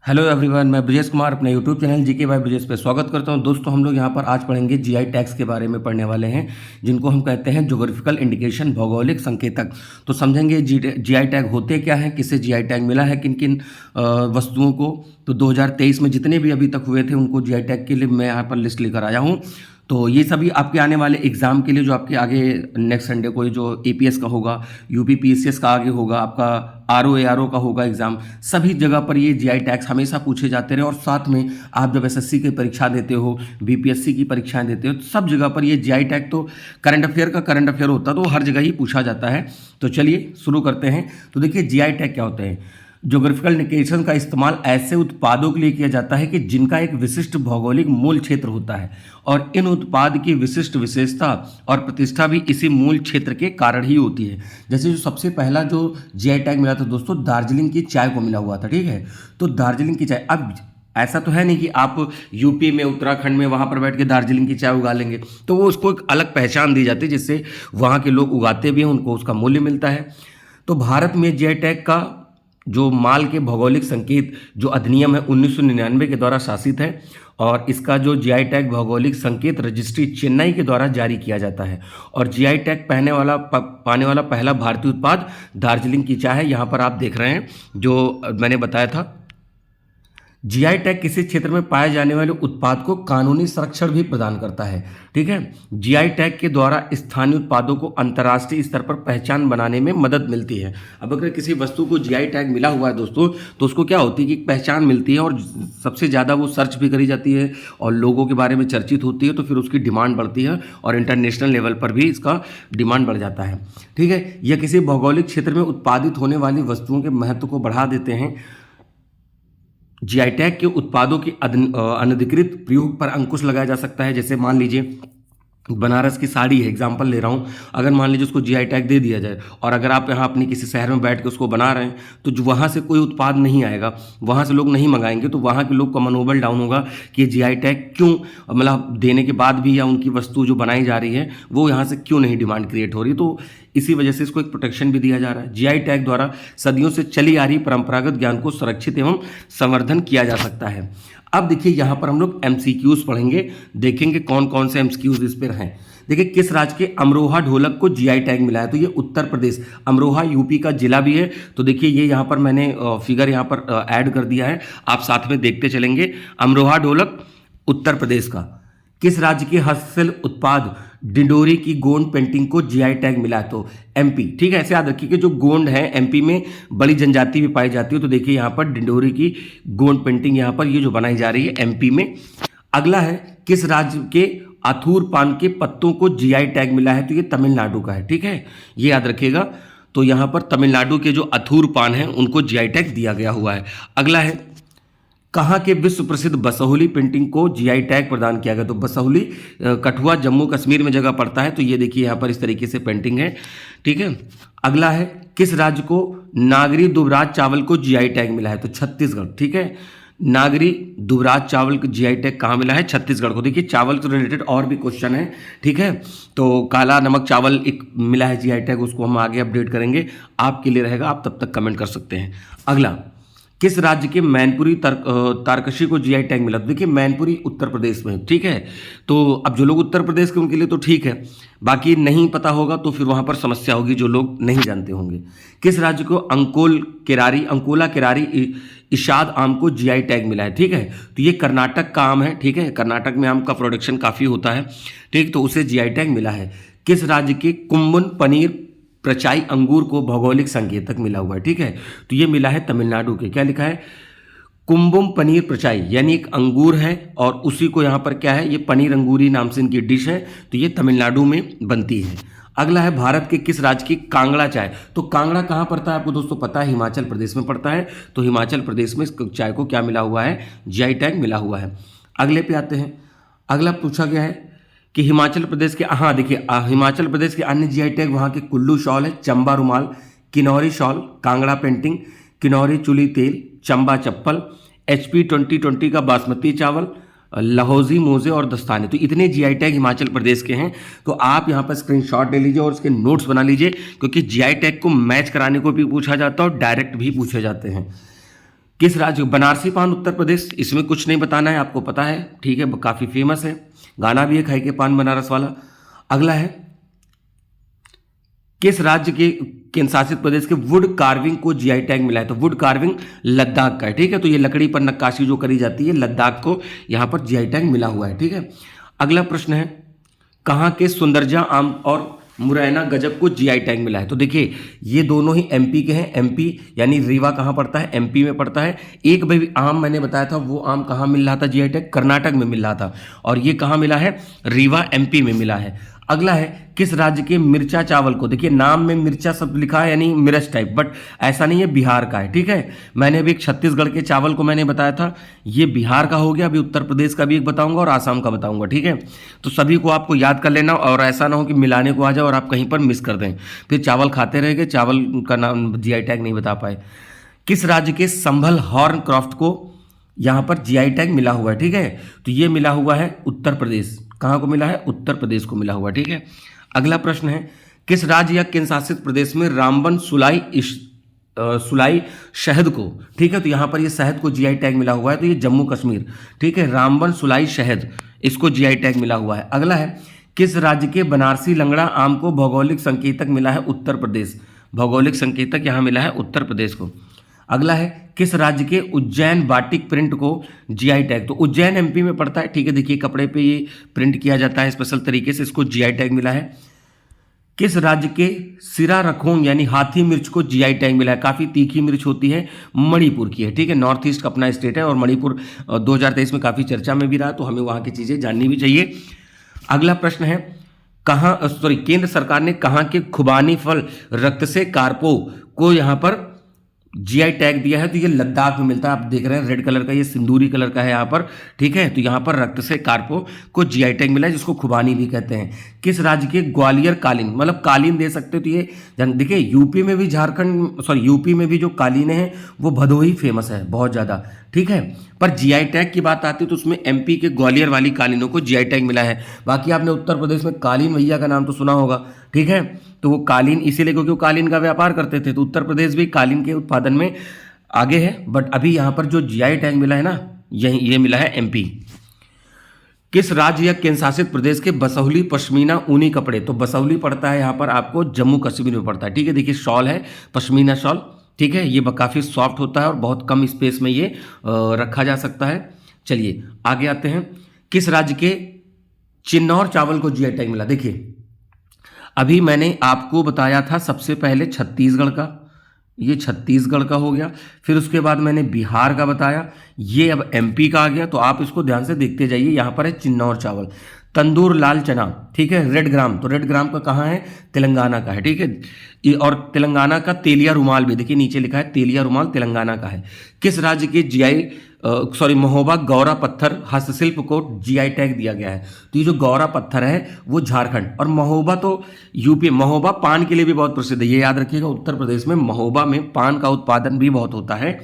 Hello everyone, मैं ब्रजेश कुमार अपने YouTube channel GK by Brajesh पे स्वागत करता हूं। दोस्तों, हम लोग यहां पर आज पढ़ेंगे जीआई टैग्स के बारे में पढ़ने वाले हैं, जिनको हम कहते हैं ज्योग्राफिकल इंडिकेशन, भौगोलिक संकेतक। तो समझेंगे जीआई टैग होते क्या हैं, किसे जीआई टैग मिला है, किन किन वस्तुओं को। तो 2023 में जितने भी अभी तक हुए थे उनको जीआई टैग के लिए मैं यहाँ पर लिस्ट लेकर आया हूँ। तो ये सभी आपके आने वाले एग्ज़ाम के लिए, जो आपके आगे नेक्स्ट संडे को जो एपीएस का होगा, यूपी पीसीएस का आगे होगा, आपका आरओ एआरओ का होगा एग्ज़ाम, सभी जगह पर ये जीआई टैग्स हमेशा पूछे जाते रहे। और साथ में आप जब एसएससी की परीक्षा देते हो, बीपीएससी की परीक्षाएं देते हो, तो सब जगह पर ये जीआई टैग तो करंट अफेयर का करंट अफेयर होता है, तो हर जगह ही पूछा जाता है। तो चलिए शुरू करते हैं। तो देखिए, जीआई टैग क्या होते हैं। ज्योग्राफिकल इंडिकेशन का इस्तेमाल ऐसे उत्पादों के लिए किया जाता है कि जिनका एक विशिष्ट भौगोलिक मूल क्षेत्र होता है, और इन उत्पाद की विशिष्ट विशेषता और प्रतिष्ठा भी इसी मूल क्षेत्र के कारण ही होती है। जैसे जो सबसे पहला जो जीआई टैग मिला था दोस्तों, दार्जिलिंग की चाय को मिला हुआ था। ठीक है, तो दार्जिलिंग की चाय, अब ऐसा तो है नहीं कि आप यूपी में, उत्तराखंड में वहाँ पर बैठ के दार्जिलिंग की चाय उगा लेंगे, तो वो उसको एक अलग पहचान दी जाती है, जिससे वहाँ के लोग उगाते भी हैं, उनको उसका मूल्य मिलता है। तो भारत में जीआई टैग का जो माल के भौगोलिक संकेत जो अधिनियम है 1999 के द्वारा शासित है, और इसका जो जीआई टैग भौगोलिक संकेत रजिस्ट्री चेन्नई के द्वारा जारी किया जाता है। और जीआई टैग पाने वाला पहला भारतीय उत्पाद दार्जिलिंग की चाय है। यहाँ पर आप देख रहे हैं जो मैंने बताया था। जीआई टैग किसी क्षेत्र में पाए जाने वाले उत्पाद को कानूनी संरक्षण भी प्रदान करता है। ठीक है, जीआई टैग के द्वारा स्थानीय उत्पादों को अंतर्राष्ट्रीय स्तर पर पहचान बनाने में मदद मिलती है। अब अगर किसी वस्तु को जीआई टैग मिला हुआ है दोस्तों, तो उसको क्या होती है कि पहचान मिलती है, और सबसे ज़्यादा वो सर्च भी करी जाती है और लोगों के बारे में चर्चित होती है, तो फिर उसकी डिमांड बढ़ती है और इंटरनेशनल लेवल पर भी इसका डिमांड बढ़ जाता है। ठीक है, यह किसी भौगोलिक क्षेत्र में उत्पादित होने वाली वस्तुओं के महत्व को बढ़ा देते हैं। जीआई टैग के उत्पादों की अनधिकृत प्रयोग पर अंकुश लगाया जा सकता है। जैसे मान लीजिए बनारस की साड़ी है, एग्जाम्पल ले रहा हूँ, अगर मान लीजिए उसको जीआई टैग दे दिया जाए, और अगर आप यहाँ अपनी किसी शहर में बैठ के उसको बना रहे हैं, तो जो वहाँ से कोई उत्पाद नहीं आएगा, वहाँ से लोग नहीं मंगाएंगे, तो वहाँ के लोग का मनोबल डाउन होगा कि जीआई टैग क्यों, मतलब देने के बाद भी, या उनकी वस्तु जो बनाई जा रही है वो यहाँ से क्यों नहीं डिमांड क्रिएट हो रही। तो इसी वजह से इसको एक प्रोटेक्शन भी दिया जा रहा है। जीआई टैग द्वारा सदियों से चली आ रही परंपरागत ज्ञान को संरक्षित एवं संवर्धन किया जा सकता है। अब देखिए, यहाँ पर हम लोग एमसीक्यूज पढ़ेंगे, देखेंगे कौन कौन से एमसीक्यूज इस पर हैं। देखिए, किस राज्य के अमरोहा ढोलक को जीआई टैग मिला है, तो ये उत्तर प्रदेश, अमरोहा यूपी का जिला भी है। तो देखिए, ये यहाँ पर मैंने फिगर यहाँ पर ऐड कर दिया है, आप साथ में देखते चलेंगे। अमरोहा ढोलक उत्तर प्रदेश का। किस राज्य के हस्तशिल्प उत्पाद डिंडोरी की गोंड पेंटिंग को जीआई टैग मिला है, तो एमपी। ठीक है, ऐसे याद रखिए कि जो गोंड है एमपी में बड़ी जनजाति भी पाई जाती है। तो देखिए, यहाँ पर डिंडोरी की गोंड पेंटिंग यहाँ पर ये जो बनाई जा रही है एमपी में। अगला है, किस राज्य के अथूर पान के पत्तों को जीआई टैग मिला है, तो ये तमिलनाडु का है। ठीक है, ये याद रखिएगा। तो यहाँ पर तमिलनाडु के जो अथूर पान है उनको जीआई टैग दिया गया हुआ है। अगला है, कहाँ के विश्व प्रसिद्ध बसोहली पेंटिंग को जीआई टैग प्रदान किया गया, तो बसोहली कठुआ जम्मू कश्मीर में जगह पड़ता है। तो ये देखिए, यहाँ पर इस तरीके से पेंटिंग है। ठीक है, अगला है, किस राज्य को नागरी दुबराज चावल को जीआई टैग मिला है, तो छत्तीसगढ़। ठीक है, नागरी दुबराज चावल को जीआई टैग कहाँ मिला है, छत्तीसगढ़ को। देखिए, चावल से रिलेटेड और भी क्वेश्चन है। ठीक है, तो काला नमक चावल एक मिला है जीआई टैग, उसको हम आगे अपडेट करेंगे, आपके लिए रहेगा, आप तब तक कमेंट कर सकते हैं। अगला, किस राज्य के मैनपुरी तारकशी को जीआई टैग मिला, तो देखिए मैनपुरी उत्तर प्रदेश में। ठीक है, तो अब जो लोग उत्तर प्रदेश के उनके लिए तो ठीक है, बाकी नहीं पता होगा तो फिर वहाँ पर समस्या होगी, जो लोग नहीं जानते होंगे। किस राज्य को अंकोला केरारी इशाद आम को जीआई टैग मिला है। ठीक है, तो ये कर्नाटक का आम है। ठीक है, कर्नाटक में आम का प्रोडक्शन काफ़ी होता है। ठीक, तो उसे जीआई टैग मिला है। किस राज्य के कुम्बन पनीर प्रचाई अंगूर को भौगोलिक संकेतक मिला हुआ है। ठीक है, तो ये मिला है तमिलनाडु के। क्या लिखा है, कुंबुम पनीर प्रचाई, यानी एक अंगूर है, और उसी को यहाँ पर क्या है, ये पनीर अंगूरी नाम से इनकी डिश है, तो ये तमिलनाडु में बनती है। अगला है, भारत के किस राज्य की कांगड़ा चाय, तो कांगड़ा कहाँ पड़ता है आपको दोस्तों पता है, हिमाचल प्रदेश में पड़ता है। तो हिमाचल प्रदेश में इस चाय को क्या मिला हुआ है, जीआई टैग मिला हुआ है। अगले पे आते हैं। अगला पूछा गया है कि हिमाचल प्रदेश के, हाँ देखिए, हिमाचल प्रदेश के अन्य जीआई टैग वहाँ के कुल्लू शॉल है, चंबा रुमाल, किन्नौरी शॉल, कांगड़ा पेंटिंग, किन्नौरी चुली तेल, चंबा चप्पल, HP 2020 का बासमती चावल, लहौजी मोजे और दस्ताने। तो इतने जीआई टैग हिमाचल प्रदेश के हैं। तो आप यहाँ पर स्क्रीनशॉट ले लीजिए और इसके नोट्स बना लीजिए, क्योंकि जीआई टैग को मैच कराने को भी पूछा जाता है और डायरेक्ट भी पूछे जाते हैं। किस राज्य, बनारसी पान उत्तर प्रदेश, इसमें कुछ नहीं बताना है, आपको पता है, ठीक है, काफ़ी फेमस है, गाना भी है खाई के पान बनारस वाला। अगला है, किस राज्य के केंद्र शासित प्रदेश के वुड कार्विंग को जीआई टैग मिला है? तो वुड कार्विंग लद्दाख का है, ठीक है। तो ये लकड़ी पर नक्काशी जो करी जाती है, लद्दाख को यहाँ पर जीआई टैग मिला हुआ है, ठीक है। अगला प्रश्न है, कहाँ के सुंदरजा आम और मुरैना गजब को जीआई टैग मिला है? तो देखिए ये दोनों ही एमपी के हैं। एमपी यानी रीवा कहाँ पड़ता है? एमपी में पड़ता है। एक भाई आम मैंने बताया था, वो आम कहाँ मिल रहा था जीआई टैग? कर्नाटक में मिल रहा था, और ये कहाँ मिला है? रीवा एमपी में मिला है। अगला है, किस राज्य के मिर्चा चावल को, देखिए नाम में मिर्चा शब्द लिखा है यानी मिर्च टाइप, बट ऐसा नहीं है, बिहार का है, ठीक है। मैंने अभी एक छत्तीसगढ़ के चावल को मैंने बताया था, ये बिहार का हो गया। अभी उत्तर प्रदेश का भी एक बताऊंगा और आसाम का बताऊंगा, ठीक है। तो सभी को आपको याद कर लेना, और ऐसा ना हो कि मिलाने को आ जाओ और आप कहीं पर मिस कर दें, फिर चावल खाते रह गए, चावल का नाम जीआई टैग नहीं बता पाए। किस राज्य के संभल हॉर्न क्रॉफ्ट को यहाँ पर जीआई टैग मिला हुआ है, ठीक है। तो ये मिला हुआ है उत्तर प्रदेश। कहाँ को मिला है? उत्तर प्रदेश को मिला हुआ, ठीक है। अगला प्रश्न है, किस राज्य या केंद्र शासित प्रदेश में रामबन सुलाई शहद को, ठीक है, तो यहाँ पर ये शहद को जीआई टैग मिला हुआ है, तो ये जम्मू कश्मीर, ठीक है। रामबन सुलाई शहद, इसको जीआई टैग मिला हुआ है। अगला है, किस राज्य के बनारसी लंगड़ा आम को भौगोलिक संकेतक मिला है? उत्तर प्रदेश। भौगोलिक संकेतक यहाँ मिला है उत्तर प्रदेश को। अगला है, किस राज्य के उज्जैन बाटिक प्रिंट को जीआई टैग, तो उज्जैन एमपी में पड़ता है, ठीक है। देखिए कपड़े पे ये प्रिंट किया जाता है स्पेशल तरीके से, इसको जीआई टैग मिला है। किस राज्य के सिरा रखोंग यानी हाथी मिर्च को जीआई टैग मिला है? काफ़ी तीखी मिर्च होती है, मणिपुर की है, ठीक है। नॉर्थ ईस्ट का अपना स्टेट है, और मणिपुर 2023 में काफ़ी चर्चा में भी रहा, तो हमें वहाँ की चीज़ें जाननी भी चाहिए। अगला प्रश्न है, केंद्र सरकार ने कहाँ के खुबानी फल रक्त से कार्पो को यहाँ पर जीआई टैग दिया है? तो ये लद्दाख में मिलता है, आप देख रहे हैं रेड कलर का, ये सिंदूरी कलर का है यहाँ पर, ठीक है। तो यहाँ पर रक्त से कार्पो को जीआई टैग मिला है, जिसको खुबानी भी कहते हैं। किस राज्य के ग्वालियर कालीन, मतलब कालीन दे सकते हो, तो ये देखिए यूपी में भी यूपी में भी जो कालीन है वो भदोही फेमस है बहुत ज़्यादा, ठीक है। पर जीआई टैग की बात आती है तो उसमें एमपी के ग्वालियर वाली कालीनों को जीआई टैग मिला है। बाकी आपने उत्तर प्रदेश में कालीन भैया का नाम तो सुना होगा, ठीक है। तो वो कालीन इसीलिए क्योंकि वो कालीन का व्यापार करते थे, तो उत्तर प्रदेश भी कालीन के उत्पादन में आगे है। बट अभी यहाँ पर जो जीआई टैग मिला है ना, ये मिला है एमपी। किस राज्य या केंद्र शासित प्रदेश के बसौली पश्मीना ऊनी कपड़े, तो बसौली पड़ता है यहाँ पर आपको जम्मू कश्मीर में पड़ता है, ठीक है। देखिए शॉल है, पश्मीना शॉल, ठीक है। ये काफ़ी सॉफ्ट होता है और बहुत कम स्पेस में ये रखा जा सकता है। चलिए आगे आते हैं, किस राज्य के चिन्नौर चावल को जीआई टैग मिला? देखिए अभी मैंने आपको बताया था सबसे पहले छत्तीसगढ़ का, ये छत्तीसगढ़ का हो गया, फिर उसके बाद मैंने बिहार का बताया, ये अब एमपी का आ गया। तो आप इसको ध्यान से देखते जाइए, यहाँ पर है चिन्नौर चावल। तंदूर लाल चना, ठीक है। रेड ग्राम, तो रेड ग्राम का कहाँ है? तेलंगाना का है, ठीक है। और तेलंगाना का तेलिया रुमाल भी, देखिए नीचे लिखा है तेलिया रुमाल तेलंगाना का है। किस राज्य के महोबा गौरा पत्थर हस्तशिल्प को जीआई टैग दिया गया है? तो ये जो गौरा पत्थर है वो झारखंड, और महोबा तो यूपी। महोबा पान के लिए भी बहुत प्रसिद्ध है, ये याद रखिएगा। उत्तर प्रदेश में महोबा में पान का उत्पादन भी बहुत होता है,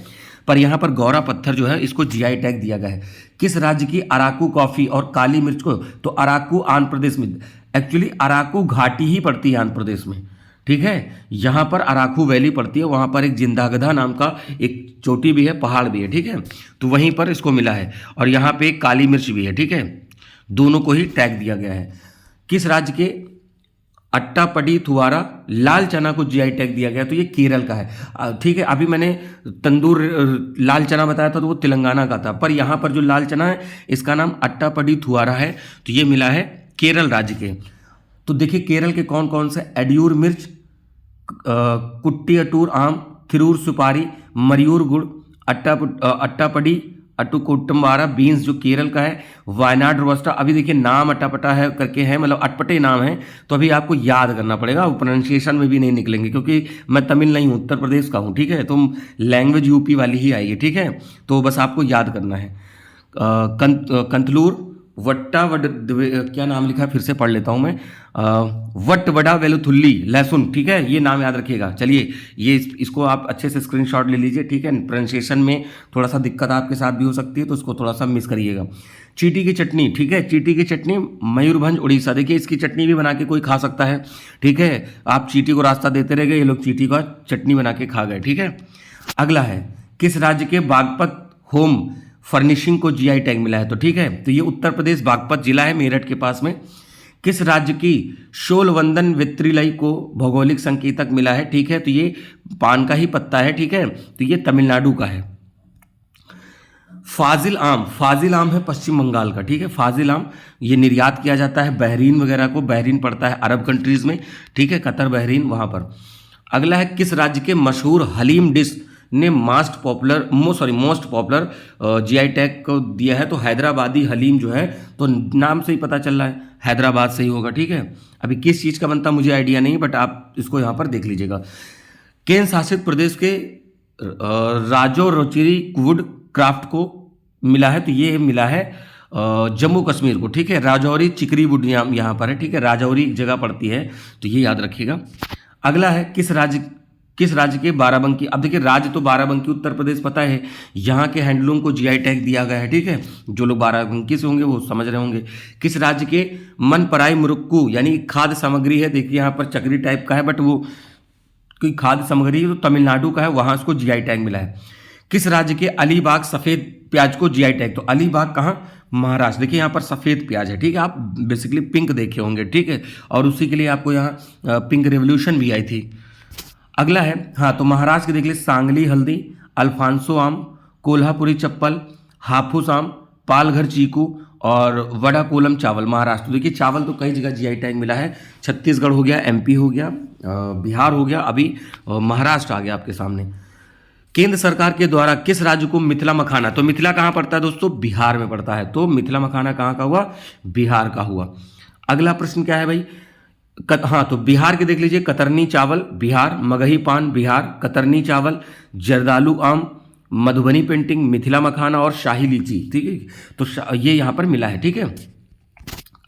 पर यहाँ पर गौरा पत्थर जो है इसको जीआई टैग दिया गया है। किस राज्य की अराकू कॉफी और काली मिर्च को, तो अराकू आंध्र प्रदेश में, एक्चुअली अराकू घाटी ही पड़ती है आंध्र प्रदेश में, ठीक है। यहाँ पर अराकू वैली पड़ती है, वहाँ पर एक जिंदागधा नाम का एक चोटी भी है, पहाड़ भी है, ठीक है। तो वहीं पर इसको मिला है, और यहाँ पे एक काली मिर्च भी है, ठीक है। दोनों को ही टैग दिया गया है। किस राज्य के अट्टापडी थुआरा लाल चना को जीआई टैग दिया गया? तो ये केरल का है, ठीक है। अभी मैंने तंदूर लाल चना बताया था तो वो तेलंगाना का था, पर यहाँ पर जो लाल चना है इसका नाम अट्टापडी थुआरा है, तो ये मिला है केरल राज्य के। तो देखिए केरल के कौन कौन से, एड्यूर मिर्च, कुट्टी अटूर आम, थिरूर सुपारी, मरियूर गुड़, अट्टापडी अटुकोट्टम्बारा बीन्स जो केरल का है, वायनाड रोबस्टा। अभी देखिए नाम अट्टापटा है करके है, मतलब अटपटे नाम है, तो अभी आपको याद करना पड़ेगा, वो प्रोनाउंसिएशन में भी नहीं निकलेंगे क्योंकि मैं तमिल नहीं हूँ, उत्तर प्रदेश का हूँ, ठीक है। तो लैंग्वेज यूपी वाली ही आएगी, ठीक है। तो बस आपको याद करना है। कंतलूर क्या नाम लिखा है, फिर से पढ़ लेता हूँ मैं, वट वडा वेलुथुल्ली लहसुन, ठीक है। ये नाम याद रखिएगा। चलिए ये इसको आप अच्छे से स्क्रीनशॉट ले लीजिए, ठीक है। प्रोनाउंसिएशन में थोड़ा सा दिक्कत आपके साथ भी हो सकती है, तो इसको थोड़ा सा मिस करिएगा। चीटी की चटनी, ठीक है। चीटी की चटनी मयूरभंज उड़ीसा, देखिए इसकी चटनी भी बना के कोई खा सकता है, ठीक है। आप चीटी को रास्ता देते रह गए, ये लोग चीटी का चटनी बना के खा गए, ठीक है। अगला है, किस राज्य के बागपत होम फर्निशिंग को जीआई टैग मिला है? तो ठीक है, तो ये उत्तर प्रदेश बागपत जिला है मेरठ के पास में। किस राज्य की शोलवंदन वित्रिलई को भौगोलिक संकेतक मिला है? ठीक है, तो ये पान का ही पत्ता है। ठीक है, तो ये तमिलनाडु का है। फाजिल आम है पश्चिम बंगाल का। ठीक है, फाजिल आम ये निर्यात किया जाता है बहरीन वगैरह को, बहरीन पड़ता है अरब कंट्रीज में। ठीक है, कतर, बहरीन, वहां पर। अगला है किस राज्य के मशहूर हलीम डिश ने मोस्ट पॉपुलर जीआई टैग को दिया है? तो हैदराबादी हलीम जो है, तो नाम से ही पता चल रहा है हैदराबाद से ही होगा। ठीक है, अभी किस चीज़ का बनता मुझे आइडिया नहीं, बट आप इसको यहाँ पर देख लीजिएगा। केंद्र शासित प्रदेश के राजौरी वुड क्राफ्ट को मिला है? तो ये मिला है जम्मू कश्मीर को। ठीक है, राजौरी चिकरी वुड यहाँ पर है। ठीक है, राजौरी एक जगह पड़ती है, तो ये याद रखिएगा। अगला है किस राज्य के बाराबंकी। अब देखिए, राज्य तो बाराबंकी उत्तर प्रदेश पता है, यहाँ के हैंडलूम को जीआई टैग दिया गया है। ठीक है, जो लोग बाराबंकी से होंगे वो समझ रहे होंगे। किस राज्य के मनपराई मुरुक्कू यानी खाद्य सामग्री है? देखिए यहाँ पर चक्री टाइप का है, बट वो कोई खाद्य सामग्री है, तो तमिलनाडु का है, वहाँ उसको जीआई टैग मिला है। किस राज्य के अलीबाग सफ़ेद प्याज को जीआई टैग? तो अलीबाग कहाँ? महाराष्ट्र। देखिए यहाँ पर सफ़ेद प्याज है। ठीक है, आप बेसिकली पिंक देखे होंगे। ठीक है, और उसी के लिए आपको यहाँ पिंक रेवोल्यूशन भी आई थी। अगला है, हाँ, तो महाराष्ट्र के देख लीजिए सांगली हल्दी, अल्फांसो आम, कोल्हापुरी चप्पल, हाफूस आम, पालघर चीकू और वडा कोलम चावल। महाराष्ट्र देखिए, चावल तो कई जगह जीआई टैग मिला है। छत्तीसगढ़ हो गया, एमपी हो गया, बिहार हो गया, अभी महाराष्ट्र आ गया आपके सामने। केंद्र सरकार के द्वारा किस राज्य को मिथिला मखाना, तो मिथिला कहाँ पड़ता है दोस्तों? बिहार में पड़ता है। तो मिथिला मखाना कहाँ का हुआ? बिहार का हुआ। अगला प्रश्न क्या है भाई? हाँ, तो बिहार के देख लीजिए, कतरनी चावल बिहार, मगही पान बिहार, कतरनी चावल, जर्दालू आम, मधुबनी पेंटिंग, मिथिला मखाना और शाही लीची। ठीक है, तो ये यहाँ पर मिला है। ठीक है,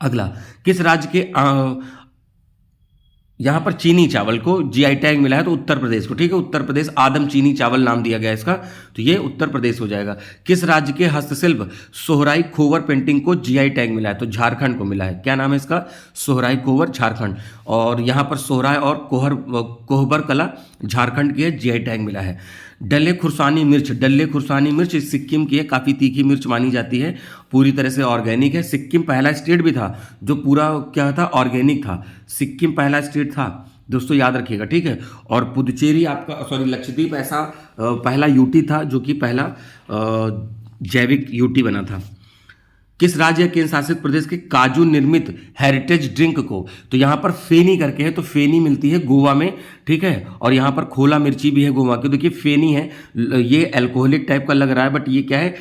अगला किस राज्य के यहाँ पर चीनी चावल को जीआई टैग मिला है? तो उत्तर प्रदेश को। ठीक है, उत्तर प्रदेश, आदम चीनी चावल नाम दिया गया इसका, तो ये उत्तर प्रदेश हो जाएगा। किस राज्य के हस्तशिल्प सोहराई खोवर पेंटिंग को जीआई टैग मिला है? तो झारखंड को मिला है। क्या नाम है इसका? सोहराई खोवर, झारखंड। और यहाँ पर सोहराय और कोहबर कला झारखंड की है, जीआई टैग मिला है। डल्ले खुरसानी मिर्च सिक्किम की है, काफ़ी तीखी मिर्च मानी जाती है, पूरी तरह से ऑर्गेनिक है। सिक्किम पहला स्टेट भी था जो पूरा क्या था? ऑर्गेनिक था। सिक्किम पहला स्टेट था दोस्तों, याद रखिएगा। ठीक है, और पुदुचेरी लक्षद्वीप ऐसा पहला यूटी था जो कि पहला जैविक यूटी बना था। किस राज्य केंद्र शासित प्रदेश के काजू निर्मित हेरिटेज ड्रिंक को? तो यहाँ पर फेनी करके है, तो फेनी मिलती है गोवा में। ठीक है, और यहाँ पर खोला मिर्ची भी है गोवा की। देखिए फेनी है, ये अल्कोहलिक टाइप का लग रहा है, बट ये क्या है?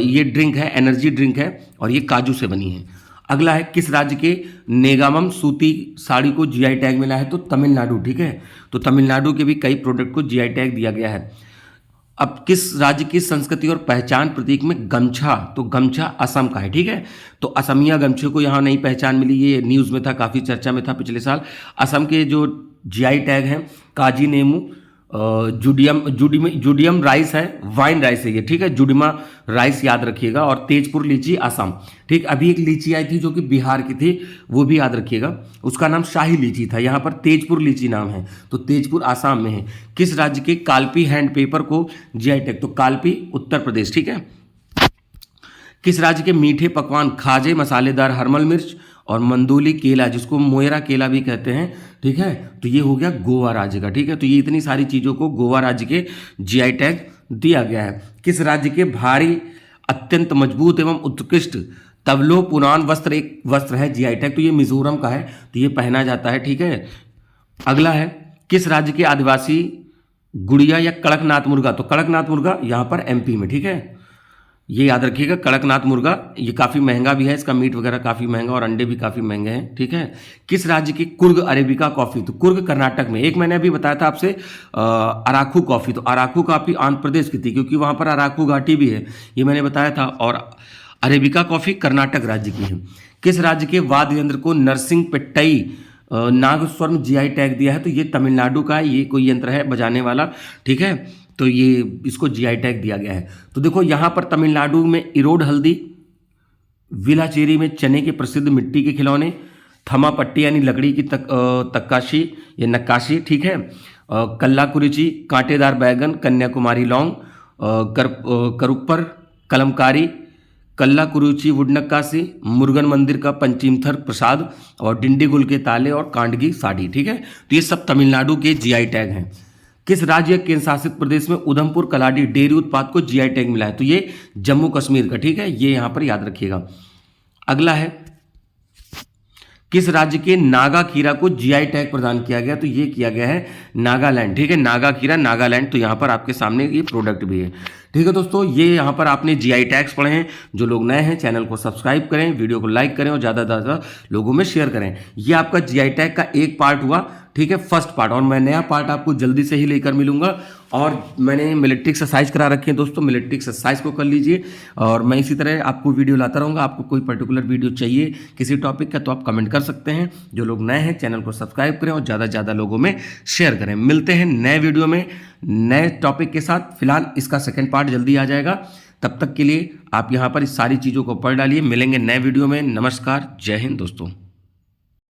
ये ड्रिंक है, एनर्जी ड्रिंक है, और ये काजू से बनी है। अगला है किस राज्य के नेगामम सूती साड़ी को जीआई टैग मिला है? तो तमिलनाडु। ठीक है, तो तमिलनाडु के भी कई प्रोडक्ट को जीआई टैग दिया गया है। अब किस राज्य की संस्कृति और पहचान प्रतीक में गमछा? तो गमछा असम का है। ठीक है, तो असमिया गमछे को यहाँ नई पहचान मिली, ये न्यूज़ में था, काफ़ी चर्चा में था पिछले साल। असम के जो जीआई टैग हैं, काजी नेमू, जुडियम राइस है, वाइन राइस है ये। ठीक है, जुडिमा राइस याद रखिएगा, और तेजपुर लीची असम। ठीक, अभी एक लीची आई थी जो कि बिहार की थी, वो भी याद रखिएगा, उसका नाम शाही लीची था। यहाँ पर तेजपुर लीची नाम है, तो तेजपुर आसाम में है। किस राज्य के काल्पी हैंड पेपर को जीआई टैग? तो काल्पी उत्तर प्रदेश। ठीक है, किस राज्य के मीठे पकवान खाजे, मसालेदार हरमल मिर्च और मंदोली केला, जिसको मोयरा केला भी कहते हैं, ठीक है, तो ये हो गया गोवा राज्य का। ठीक है, तो ये इतनी सारी चीज़ों को गोवा राज्य के जीआई टैग दिया गया है। किस राज्य के भारी, अत्यंत मजबूत एवं उत्कृष्ट तवलो पुरान वस्त्र एक वस्त्र है जीआई टैग? तो ये मिजोरम का है, तो ये पहना जाता है। ठीक है, अगला है किस राज्य के आदिवासी गुड़िया या कड़कनाथ मुर्गा? तो कड़कनाथ मुर्गा यहाँ पर एमपी में। ठीक है, ये याद रखिएगा, कड़कनाथ मुर्गा ये काफ़ी महंगा भी है, इसका मीट वगैरह काफ़ी महंगा और अंडे भी काफ़ी महंगे हैं। ठीक है, किस राज्य की कुर्ग अरेबिका कॉफ़ी? तो कुर्ग कर्नाटक में। एक मैंने अभी बताया था आपसे अराकू कॉफ़ी, तो अराकू कॉफ़ी आंध्र प्रदेश की थी, क्योंकि वहाँ पर अराकू घाटी भी है, ये मैंने बताया था। और अरेबिका कॉफ़ी कर्नाटक राज्य की है। किस राज्य के वाद्य यंत्र को नरसिंह पेट्टई नागस्वरम जीआई टैग दिया है? तो ये तमिलनाडु का है, ये कोई यंत्र है बजाने वाला। ठीक है, तो ये इसको जीआई टैग दिया गया है। तो देखो यहाँ पर तमिलनाडु में इरोड हल्दी, विलाचेरी में चने के प्रसिद्ध मिट्टी के खिलौने, थमापट्टी यानी लकड़ी की तक्काशी या नक्काशी। ठीक है, कल्लाकुरिची कांटेदार बैगन, कन्याकुमारी लौंग, करुप्पर कलमकारी, कल्ला कुरुचि वुड नक्काशी, मुरुगन मंदिर का पंचीमथर प्रसाद और डिंडीगुल के ताले और कांडगी साड़ी। ठीक है, तो ये सब तमिलनाडु के जीआई टैग हैं। किस राज्य केंद्र शासित प्रदेश में उधमपुर कलाडी डेयरी उत्पाद को जीआई टैग मिला है? तो ये जम्मू कश्मीर का। ठीक है, ये यहां पर याद रखिएगा। अगला है, किस राज्य के नागा खीरा को जीआई टैग प्रदान किया गया? तो ये किया गया है नागालैंड। ठीक है, नागा खीरा नागालैंड। तो यहाँ पर आपके सामने ये प्रोडक्ट भी है। ठीक है दोस्तों, ये यहाँ पर आपने जीआई टैग्स पढ़े हैं। जो लोग नए हैं चैनल को सब्सक्राइब करें, वीडियो को लाइक करें और ज़्यादा से ज़्यादा लोगों में शेयर करें। ये आपका जीआई टैग का एक पार्ट हुआ। ठीक है, फर्स्ट पार्ट, और मैं नया पार्ट आपको जल्दी से ही लेकर मिलूंगा। और मैंने मिलिट्री एक्सरसाइज करा रखी है दोस्तों, मिलिट्री एक्सरसाइज को कर लीजिए। और मैं इसी तरह आपको वीडियो लाता रहूँगा। आपको कोई पर्टिकुलर वीडियो चाहिए किसी टॉपिक का तो आप कमेंट कर सकते हैं। जो लोग नए हैं चैनल को सब्सक्राइब करें और ज़्यादा से ज़्यादा लोगों में शेयर करें। मिलते हैं नए वीडियो में नए टॉपिक के साथ। फिलहाल इसका सेकेंड पार्ट जल्दी आ जाएगा। तब तक के लिए आप यहाँ पर इस सारी चीज़ों को पढ़ डालिए। मिलेंगे नए वीडियो में। नमस्कार, जय हिंद दोस्तों।